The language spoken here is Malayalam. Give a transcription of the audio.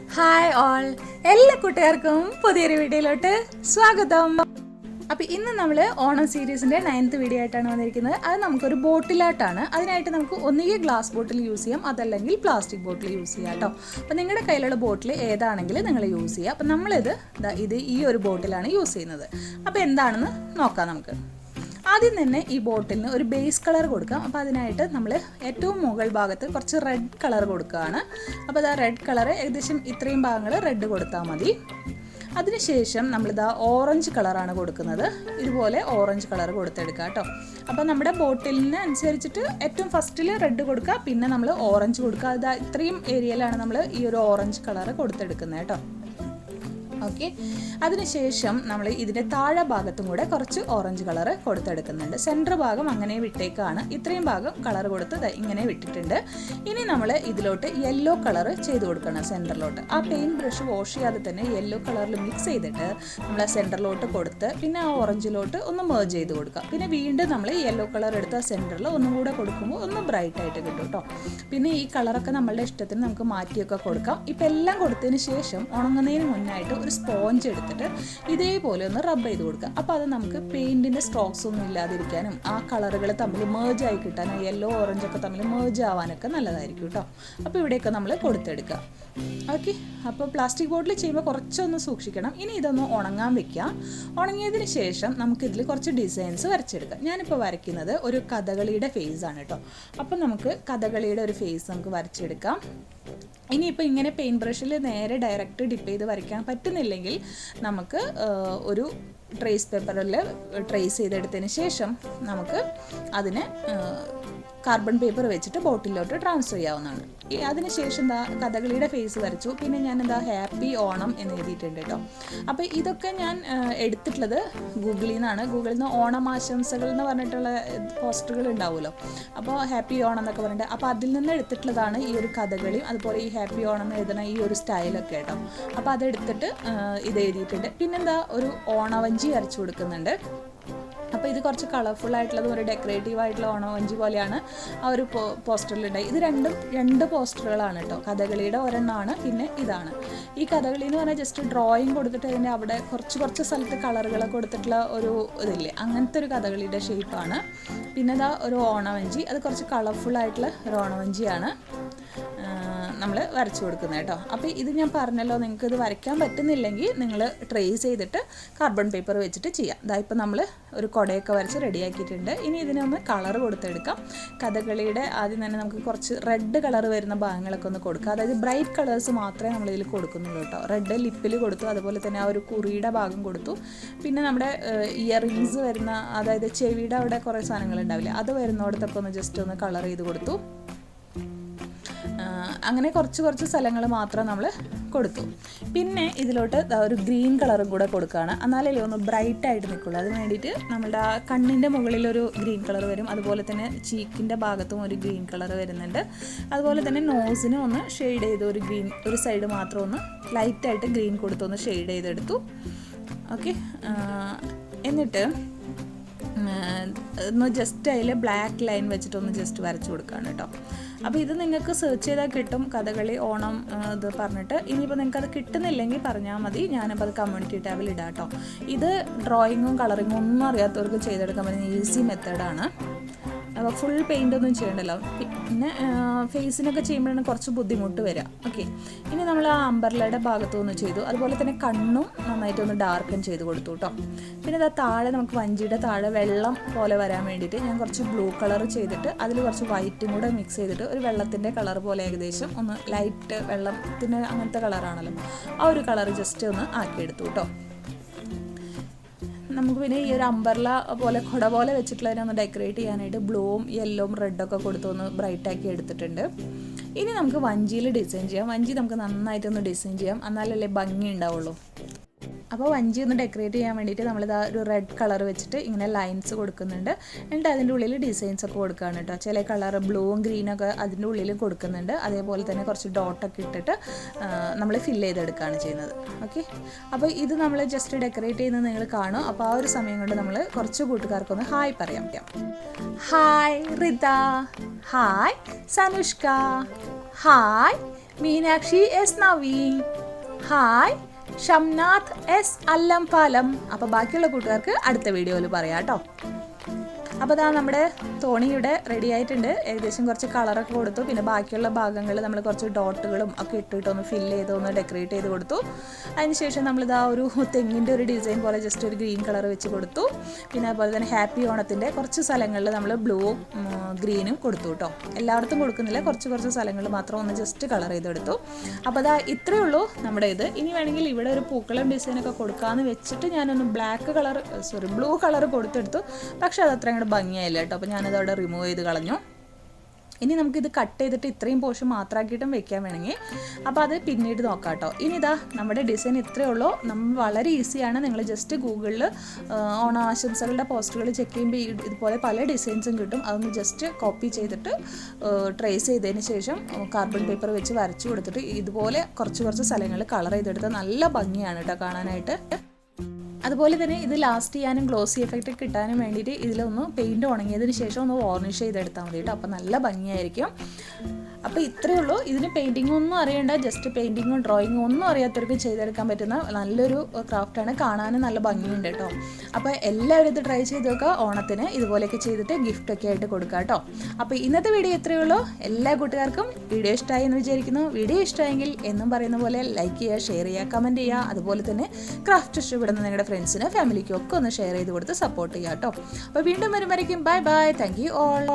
ഹായ് ഓൾ, എല്ലാ കൂട്ടുകാർക്കും പുതിയൊരു വീഡിയോയിലോട്ട് സ്വാഗതം. അപ്പോൾ ഇന്ന് നമ്മൾ ഓണം സീരീസിൻ്റെ 9th വീഡിയോ ആയിട്ടാണ് വന്നിരിക്കുന്നത്. അത് നമുക്കൊരു ബോട്ടിലായിട്ടാണ്. അതിനായിട്ട് നമുക്ക് ഒന്നുകിൽ ഗ്ലാസ് ബോട്ടിൽ യൂസ് ചെയ്യാം, അതല്ലെങ്കിൽ പ്ലാസ്റ്റിക് ബോട്ടിൽ യൂസ് ചെയ്യാം കേട്ടോ. അപ്പോൾ നിങ്ങളുടെ കയ്യിലുള്ള ബോട്ടിൽ ഏതാണെങ്കിലും നിങ്ങൾ യൂസ് ചെയ്യുക. അപ്പോൾ നമ്മളിത് ഈ ഒരു ബോട്ടിലാണ് യൂസ് ചെയ്യുന്നത്. അപ്പോൾ എന്താണെന്ന് നോക്കാം നമുക്ക്. ആദ്യം തന്നെ ഈ ബോട്ടിലിന് ഒരു ബേസ് കളർ കൊടുക്കാം. അപ്പോൾ അതിനായിട്ട് നമ്മൾ ഏറ്റവും മുകൾ ഭാഗത്ത് കുറച്ച് റെഡ് കളർ കൊടുക്കുകയാണ്. അപ്പോൾ ആ റെഡ് കളർ ഏകദേശം ഇത്രയും ഭാഗങ്ങൾ റെഡ് കൊടുത്താൽ മതി. അതിനുശേഷം നമ്മളിതാ ഓറഞ്ച് കളറാണ് കൊടുക്കുന്നത്. ഇതുപോലെ ഓറഞ്ച് കളർ കൊടുത്തെടുക്കുക കേട്ടോ. അപ്പോൾ നമ്മുടെ ബോട്ടിലിന് അനുസരിച്ചിട്ട് ഏറ്റവും ഫസ്റ്റിൽ റെഡ് കൊടുക്കുക, പിന്നെ നമ്മൾ ഓറഞ്ച് കൊടുക്കുക. അത് ഇത്രയും ഏരിയയിലാണ് നമ്മൾ ഈ ഒരു ഓറഞ്ച് കളർ കൊടുത്തെടുക്കുന്നത് കേട്ടോ. ഓക്കെ, അതിനുശേഷം നമ്മൾ ഇതിൻ്റെ താഴെ ഭാഗത്തും കൂടെ കുറച്ച് ഓറഞ്ച് കളർ കൊടുത്തെടുക്കുന്നുണ്ട്. സെൻറ്റർ ഭാഗം അങ്ങനെ വിട്ടേക്കാണ്. ഇത്രയും ഭാഗം കളർ കൊടുത്ത് ഇങ്ങനെ വിട്ടിട്ടുണ്ട്. ഇനി നമ്മൾ ഇതിലോട്ട് യെല്ലോ കളർ ചെയ്ത് കൊടുക്കണം സെൻറ്ററിലോട്ട്. ആ പെയിൻറ്റ് ബ്രഷ് വാഷ് ചെയ്യാതെ തന്നെ യെല്ലോ കളറിൽ മിക്സ് ചെയ്തിട്ട് നമ്മൾ ആ സെൻറ്ററിലോട്ട് കൊടുത്ത് പിന്നെ ആ ഓറഞ്ചിലോട്ട് ഒന്ന് മേർജ് ചെയ്ത് കൊടുക്കുക. പിന്നെ വീണ്ടും നമ്മൾ യെല്ലോ കളർ എടുത്ത് ആ സെൻറ്ററിൽ ഒന്നും കൂടെ കൊടുക്കുമ്പോൾ ഒന്ന് ബ്രൈറ്റ് ആയിട്ട് കിട്ടും കേട്ടോ. പിന്നെ ഈ കളറൊക്കെ നമ്മളുടെ ഇഷ്ടത്തിന് നമുക്ക് മാറ്റിയൊക്കെ കൊടുക്കാം. ഇപ്പം എല്ലാം കൊടുത്തതിന് ശേഷം ഉണങ്ങുന്നതിന് മുന്നായിട്ട് ഒരു സ്പോഞ്ച് എടുത്തിട്ട് ഇതേപോലെ ഒന്ന് റബ്ബ് ചെയ്ത് കൊടുക്കുക. അപ്പോൾ അത് നമുക്ക് പെയിൻറ്റിൻ്റെ സ്ട്രോക്സ് ഒന്നും ഇല്ലാതിരിക്കാനും ആ കളറുകൾ തമ്മിൽ മേർജ് ആയി കിട്ടാനും യെല്ലോ ഓറഞ്ചൊക്കെ തമ്മിൽ മേർജ് ആവാനൊക്കെ നല്ലതായിരിക്കും കേട്ടോ. അപ്പോൾ ഇവിടെയൊക്കെ നമ്മൾ കൊടുത്തെടുക്കുക. ഓക്കെ, അപ്പോൾ പ്ലാസ്റ്റിക് ബോട്ടിൽ ചെയ്യുമ്പോൾ കുറച്ചൊന്ന് സൂക്ഷിക്കണം. ഇനി ഇതൊന്ന് ഉണങ്ങാൻ വെക്കുക. ഉണങ്ങിയതിന് ശേഷം നമുക്കിതിൽ കുറച്ച് ഡിസൈൻസ് വരച്ചെടുക്കാം. ഞാനിപ്പോൾ വരയ്ക്കുന്നത് ഒരു കഥകളിയുടെ ഫേസ് ആണ് കേട്ടോ. അപ്പം നമുക്ക് കഥകളിയുടെ ഒരു ഫേസ് നമുക്ക് വരച്ചെടുക്കാം. ഇനിയിപ്പോൾ ഇങ്ങനെ പെയിൻറ്റ് ബ്രഷിൽ നേരെ ഡയറക്റ്റ് ഡിപ്പ് ചെയ്ത് വരയ്ക്കാൻ പറ്റുന്നില്ലെങ്കിൽ നമുക്ക് ഒരു ട്രേസ് പേപ്പറിൽ ട്രേസ് ചെയ്തെടുത്തതിന് ശേഷം നമുക്ക് അതിനെ കാർബൺ പേപ്പർ വെച്ചിട്ട് ബോട്ടിലോട്ട് ട്രാൻസ്ഫർ ചെയ്യാവുന്നതാണ്. അതിനുശേഷം കഥകളിയുടെ ഫേസ് വരച്ചു. പിന്നെ ഞാനെന്താ ഹാപ്പി ഓണം എന്ന് എഴുതിയിട്ടുണ്ട് കേട്ടോ. അപ്പോൾ ഇതൊക്കെ ഞാൻ എടുത്തിട്ടുള്ളത് ഗൂഗിളിൽ നിന്നാണ്. ഗൂഗിളിൽ നിന്ന് ഓണം ആശംസകൾ എന്ന് പറഞ്ഞിട്ടുള്ള പോസ്റ്ററുകൾ ഉണ്ടാവുമല്ലോ. അപ്പോൾ ഹാപ്പി ഓണം എന്നൊക്കെ പറഞ്ഞിട്ട് അപ്പോൾ അതിൽ നിന്ന് എടുത്തിട്ടുള്ളതാണ് ഈ ഒരു കഥകളിയും അതുപോലെ ഈ ഹാപ്പി ഓണം എന്ന് എഴുതുന്ന ഈ ഒരു സ്റ്റൈലൊക്കെ കേട്ടോ. അപ്പോൾ അതെടുത്തിട്ട് ഇത് എഴുതിയിട്ടുണ്ട്. പിന്നെന്താ ഒരു ഓണവഞ്ചി വരച്ചു കൊടുക്കുന്നുണ്ട്. അപ്പോൾ ഇത് കുറച്ച് കളർഫുൾ ആയിട്ടുള്ളതും ഒരു ഡെക്കറേറ്റീവ് ആയിട്ടുള്ള ഓണവഞ്ചി പോലെയാണ് ആ ഒരു പോസ്റ്ററിലുണ്ടായി. ഇത് രണ്ട് പോസ്റ്ററുകളാണ് കേട്ടോ. കഥകളിയുടെ ഒരെണ്ണമാണ്, പിന്നെ ഇതാണ്. ഈ കഥകളി എന്ന് പറഞ്ഞാൽ ജസ്റ്റ് ഡ്രോയിങ് കൊടുത്തിട്ട് അതിൻ്റെ അവിടെ കുറച്ച് സ്ഥലത്ത് കളറുകളൊക്കെ കൊടുത്തിട്ടുള്ള ഒരു ഇതില്ലേ, അങ്ങനത്തെ ഒരു കഥകളിയുടെ ഷേപ്പാണ്. പിന്നെ ഇതാ ഒരു ഓണവഞ്ചി, അത് കുറച്ച് കളർഫുൾ ആയിട്ടുള്ള ഒരു ഓണവഞ്ചിയാണ് നമ്മൾ വരച്ചു കൊടുക്കുന്നത് കേട്ടോ. അപ്പോൾ ഇത് ഞാൻ പറഞ്ഞല്ലോ, നിങ്ങൾക്ക് ഇത് വരയ്ക്കാൻ പറ്റുന്നില്ലെങ്കിൽ നിങ്ങൾ ട്രേസ് ചെയ്തിട്ട് കാർബൺ പേപ്പർ വെച്ചിട്ട് ചെയ്യാം. ഇതായിപ്പോൾ നമ്മൾ ഒരു കുടയൊക്കെ വരച്ച് റെഡിയാക്കിയിട്ടുണ്ട്. ഇനി ഇതിനൊന്ന് കളർ കൊടുത്തെടുക്കാം. കഥകളിയുടെ ആദ്യം തന്നെ നമുക്ക് കുറച്ച് റെഡ് കളർ വരുന്ന ഭാഗങ്ങളൊക്കെ ഒന്ന് കൊടുക്കുക. അതായത് ബ്രൈറ്റ് കളേഴ്സ് മാത്രമേ നമ്മളിതിൽ കൊടുക്കുന്നുള്ളൂ കേട്ടോ. റെഡ് ലിപ്പിൽ കൊടുത്തു, അതുപോലെ തന്നെ ആ ഒരു കുറിയുടെ ഭാഗം കൊടുത്തു. പിന്നെ നമ്മുടെ ഇയർ റിങ്സ് വരുന്ന, അതായത് ചെവിയുടെ അവിടെ കുറേ സാധനങ്ങൾ ഉണ്ടാവില്ലേ, അത് വരുന്നിടത്തൊക്കെ ഒന്ന് ജസ്റ്റ് ഒന്ന് കളർ ചെയ്ത് കൊടുത്തു. അങ്ങനെ കുറച്ച് സ്ഥലങ്ങൾ മാത്രം നമ്മൾ കൊടുത്തു. പിന്നെ ഇതിലോട്ട് ഒരു ഗ്രീൻ കളറും കൂടെ കൊടുക്കുകയാണ്. എന്നാലല്ലേ ഒന്ന് ബ്രൈറ്റ് ആയിട്ട് നിൽക്കുള്ളൂ. അതിന് വേണ്ടിയിട്ട് നമ്മുടെ ആ കണ്ണിൻ്റെ മുകളിലൊരു ഗ്രീൻ കളർ വരും. അതുപോലെ തന്നെ ചീക്കിൻ്റെ ഭാഗത്തും ഒരു ഗ്രീൻ കളർ വരുന്നുണ്ട്. അതുപോലെ തന്നെ നോസിന് ഒന്ന് ഷെയ്ഡ് ചെയ്ത് ഒരു ഗ്രീൻ, ഒരു സൈഡ് മാത്രം ഒന്ന് ലൈറ്റായിട്ട് ഗ്രീൻ കൊടുത്തൊന്ന് ഷെയ്ഡ് ചെയ്തെടുത്തു. ഓക്കെ, എന്നിട്ട് ഒന്ന് ജസ്റ്റ് അതിൽ ബ്ലാക്ക് ലൈൻ വെച്ചിട്ടൊന്ന് ജസ്റ്റ് വരച്ചു കൊടുക്കുകയാണ് കേട്ടോ. അപ്പോൾ ഇത് നിങ്ങൾക്ക് സെർച്ച് ചെയ്താൽ കിട്ടും, കഥകളി ഓണം ഇത് പറഞ്ഞിട്ട്. ഇനിയിപ്പോൾ നിങ്ങൾക്ക് അത് കിട്ടുന്നില്ലെങ്കിൽ പറഞ്ഞാൽ മതി, ഞാനപ്പോൾ അത് കമ്മ്യൂണിറ്റി ടാബിൽ ഇടാം കേട്ടോ. ഇത് ഡ്രോയിങ്ങും കളറിങ്ങും ഒന്നും അറിയാത്തവർക്ക് ചെയ്തെടുക്കാൻ പറ്റുന്ന ഈസി മെത്തേഡാണ്. അപ്പോൾ ഫുൾ പെയിൻ്റ് ഒന്നും ചെയ്യണ്ടല്ലോ. പിന്നെ ഫേസിനൊക്കെ ചെയ്യുമ്പോഴാണ് കുറച്ച് ബുദ്ധിമുട്ട് വരിക. ഓക്കെ, ഇനി നമ്മൾ ആ അംബർലയുടെ ഭാഗത്തൊന്ന് ചെയ്തു. അതുപോലെ തന്നെ കണ്ണും നന്നായിട്ടൊന്ന് ഡാർക്കൻ ചെയ്ത് കൊടുത്തു കേട്ടോ. പിന്നെ ഇതാ താഴെ നമുക്ക് വഞ്ചിയുടെ താഴെ വെള്ളം പോലെ വരാൻ വേണ്ടിയിട്ട് ഞാൻ കുറച്ച് ബ്ലൂ കളർ ചെയ്തിട്ട് അതിൽ കുറച്ച് വൈറ്റും കൂടെ മിക്സ് ചെയ്തിട്ട് ഒരു വെള്ളത്തിൻ്റെ കളർ പോലെ ഏകദേശം ഒന്ന് ലൈറ്റ് വെള്ളത്തിന് അങ്ങനത്തെ കളറാണല്ലോ, ആ ഒരു കളർ ജസ്റ്റ് ഒന്ന് ആക്കിയെടുത്തു കേട്ടോ. നമുക്ക് പിന്നെ ഈ ഒരു അംബർല പോലെ കുട പോലെ വെച്ചിട്ടുള്ളതിനെ ഒന്ന് ഡെക്കറേറ്റ് ചെയ്യാനായിട്ട് ബ്ലൂവും യെല്ലോവും റെഡൊക്കെ കൊടുത്തൊന്ന് ബ്രൈറ്റാക്കി എടുത്തിട്ടുണ്ട്. ഇനി നമുക്ക് വഞ്ചിയിൽ ഡിസൈൻ ചെയ്യാം. വഞ്ചി നമുക്ക് നന്നായിട്ടൊന്ന് ഡിസൈൻ ചെയ്യാം, എന്നാലല്ലേ ഭംഗി ഉണ്ടാവുള്ളൂ. അപ്പോൾ വഞ്ചി ഒന്ന് ഡെക്കറേറ്റ് ചെയ്യാൻ വേണ്ടിയിട്ട് നമ്മളിത് ഒരു റെഡ് കളർ വെച്ചിട്ട് ഇങ്ങനെ ലൈൻസ് കൊടുക്കുന്നുണ്ട്. എന്നിട്ട് അതിൻ്റെ ഉള്ളിൽ ഡിസൈൻസ് ഒക്കെ കൊടുക്കുകയാണ് കേട്ടോ. ചില കളർ ബ്ലൂവും ഗ്രീനൊക്കെ അതിൻ്റെ ഉള്ളിൽ കൊടുക്കുന്നുണ്ട്. അതേപോലെ തന്നെ കുറച്ച് ഡോട്ടൊക്കെ ഇട്ടിട്ട് നമ്മൾ ഫില്ല് ചെയ്തെടുക്കുകയാണ് ചെയ്യുന്നത്. ഓക്കെ, അപ്പോൾ ഇത് നമ്മൾ ജസ്റ്റ് ഡെക്കറേറ്റ് ചെയ്യുന്നത് നിങ്ങൾ കാണും. അപ്പോൾ ആ ഒരു സമയം കൊണ്ട് നമ്മൾ കുറച്ച് കൂട്ടുകാർക്കൊന്ന് ഹായ് പറയാൻ പറ്റാം. Hi Ritha, hi Sanushka, hi Meenakshi S Naveen, hi Shamnath S Allampalam. അപ്പോൾ ബാക്കിയുള്ള കൂട്ടുകാർക്ക് അടുത്ത വീഡിയോയിൽ പറയാം കേട്ടോ. അപ്പോൾ അതാ നമ്മുടെ തോണിയുടെ റെഡി ആയിട്ടുണ്ട്. ഏകദേശം കുറച്ച് കളറൊക്കെ കൊടുത്തു. പിന്നെ ബാക്കിയുള്ള ഭാഗങ്ങൾ നമ്മൾ കുറച്ച് ഡോട്ടുകളും ഒക്കെ ഇട്ടിട്ട് ഒന്ന് ഫില്ല് ചെയ്ത് ഒന്ന് ഡെക്കറേറ്റ് ചെയ്ത് കൊടുത്തു. അതിനുശേഷം നമ്മളിതാ ഒരു തെങ്ങിൻ്റെ ഒരു ഡിസൈൻ പോലെ ജസ്റ്റ് ഒരു ഗ്രീൻ കളർ വെച്ച് കൊടുത്തു. പിന്നെ അതുപോലെ തന്നെ ഹാപ്പി ഓണത്തിൻ്റെ കുറച്ച് സ്ഥലങ്ങളിൽ നമ്മൾ ബ്ലൂവും ഗ്രീനും കൊടുത്തു കേട്ടോ. എല്ലായിടത്തും കൊടുക്കുന്നില്ല, കുറച്ച് സ്ഥലങ്ങളിൽ മാത്രം ഒന്ന് ജസ്റ്റ് കളർ ചെയ്തെടുത്തു. അപ്പോൾ അതാ ഇത്രയേ ഉള്ളൂ നമ്മുടെ ഇത്. ഇനി വേണമെങ്കിൽ ഇവിടെ ഒരു പൂക്കളം ഡിസൈനൊക്കെ കൊടുക്കാമെന്ന് വെച്ചിട്ട് ഞാനൊന്ന് ബ്ലൂ കളർ കൊടുത്തെടുത്തു. പക്ഷേ അത് അത്ര ഭംഗിയായില്ല കേട്ടോ. അപ്പോൾ ഞാനത് അവിടെ റിമൂവ് ചെയ്ത് കളഞ്ഞു. ഇനി നമുക്കിത് കട്ട് ചെയ്തിട്ട് ഇത്രയും പോർഷൻ മാത്രമാക്കിയിട്ടും വെക്കാൻ വേണമെങ്കിൽ അപ്പോൾ അത് പിന്നീട് നോക്കാം കേട്ടോ. ഇനി ഇതാ നമ്മുടെ ഡിസൈൻ ഇത്രയേ ഉള്ളൂ. നമ്മൾ വളരെ ഈസിയാണ്. നിങ്ങൾ ജസ്റ്റ് ഗൂഗിളിൽ ഓണാശംസകളുടെ പോസ്റ്ററുകൾ ചെക്ക് ചെയ്യുമ്പോൾ ഇതുപോലെ പല ഡിസൈൻസും കിട്ടും. അതൊന്ന് ജസ്റ്റ് കോപ്പി ചെയ്തിട്ട് ട്രേസ് ചെയ്തതിന് ശേഷം കാർബൺ പേപ്പർ വെച്ച് വരച്ചു കൊടുത്തിട്ട് ഇതുപോലെ കുറച്ച് സ്ഥലങ്ങളിൽ കളർ ചെയ്തെടുത്താൽ നല്ല ഭംഗിയാണ് കേട്ടോ കാണാനായിട്ട്. അതുപോലെ തന്നെ ഇത് ലാസ്റ്റ് ചെയ്യാനും ഗ്ലോസി എഫക്റ്റ് കിട്ടാനും വേണ്ടിയിട്ട് ഇതിലൊന്ന് പെയിൻറ്റ് ഉണങ്ങിയതിന് ശേഷം ഒന്ന് വാർണിഷ് ചെയ്തെടുത്താൽ മതി കേട്ടോ. അപ്പോൾ നല്ല ഭംഗിയായിരിക്കും. അപ്പോൾ ഇത്രയേ ഉള്ളൂ. ഇതിന് പെയിൻറ്റിങ്ങും ഒന്നും അറിയണ്ട, ജസ്റ്റ് പെയിൻറ്റിങ്ങും ഡ്രോയിങ്ങും ഒന്നും അറിയാത്തവർക്ക് ചെയ്തെടുക്കാൻ പറ്റുന്ന നല്ലൊരു ക്രാഫ്റ്റാണ്. കാണാനും നല്ല ഭംഗിയുണ്ട് കേട്ടോ. അപ്പോൾ എല്ലാവരും ഇത് ട്രൈ ചെയ്ത് നോക്കുക. ഓണത്തിന് ഇതുപോലെയൊക്കെ ചെയ്തിട്ട് ഗിഫ്റ്റൊക്കെ ആയിട്ട് കൊടുക്കുക കേട്ടോ. അപ്പോൾ ഇന്നത്തെ വീഡിയോ ഇത്രയേ ഉള്ളൂ. എല്ലാ കൂട്ടുകാർക്കും വീഡിയോ ഇഷ്ടമായി എന്ന് വിചാരിക്കുന്നു. വീഡിയോ ഇഷ്ടമായെങ്കിൽ എന്നും പറയുന്ന പോലെ ലൈക്ക് ചെയ്യുക, ഷെയർ ചെയ്യുക, കമൻറ്റ് ചെയ്യുക. അതുപോലെ തന്നെ ക്രാഫ്റ്റ് ഇഷ്ടപ്പെടുന്ന നിങ്ങളുടെ ഫ്രണ്ട്സിന് ഫാമിലിക്കും ഒക്കെ ഒന്ന് ഷെയർ ചെയ്ത് കൊടുത്ത് സപ്പോർട്ട് ചെയ്യുക കേട്ടോ. അപ്പോൾ വീണ്ടും വരുമ്പോഴേക്കും bye bye. Thank you all.